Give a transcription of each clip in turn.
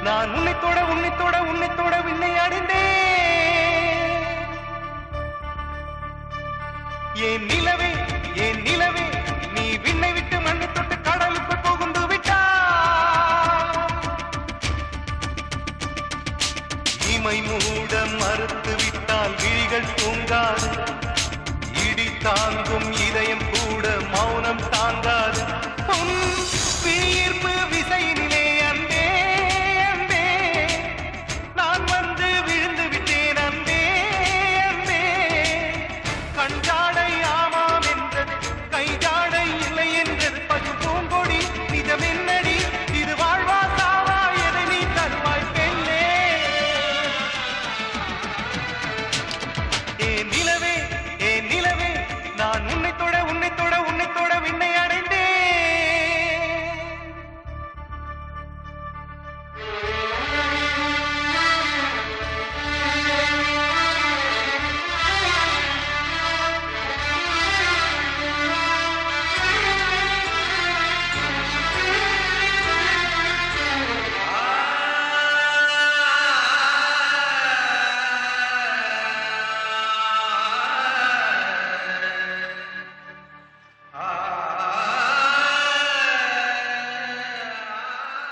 நான் உன்னைத்தோட உன்னைத்தோட உன்னைத்தோட விண்ணை அடைந்தேன். என் நிலவே என் நிலவே நீ விண்ணை விட்டு மண்ணை தொட்டு கடலுக்கு புகுந்து விட்டாய். இமை மூட மறுத்து விட்டால் விழிகள் தூங்காது. இடி தாங்கும் இதயம் கூட மௌனம் தாங்காது. விழியீர்ப்பு விசையினிலே அன்பே அன்பே நான் வந்து விழுந்து விட்டேன் அன்பே அன்பே. கஞ்சாடை ஆமாம் என்றது கைஜாடை இல்லை என்றது பசு பூங்கொடி நிஜம் என்னடி இது வாழ்வா சாவா எதை நீ தருவாய் பெண்ணே. ஏ நிலவே நான் உன்னைத்தோட உன்னைத்தோட உன்னைத்தோட விண்ணை அடைந்தேன்.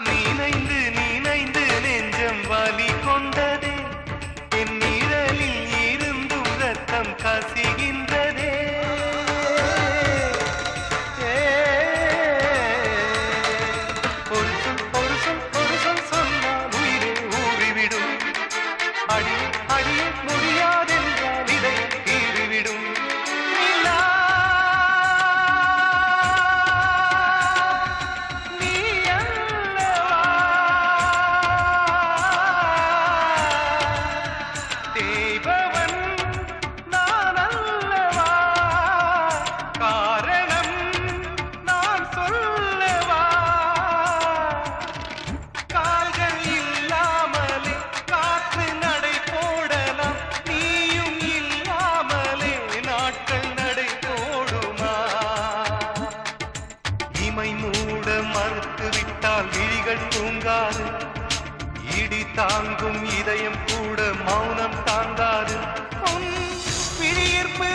நீனைந்து நெஞ்சம் வலி கொண்டதே. என் நிழலில் இருந்தும் ரத்தம் கசிகின்றதே. ஒரு சொல் சொன்னால் உயிரை ஊறிவிடும். அடிய முடியாதென்றால் இதை தீறிவிடும். மூட மறுத்து விட்டால் விழிகள் தூங்காது. இடி தாங்கும் இதயம் கூட மௌனம் தாங்காது. விழியீர்ப்பு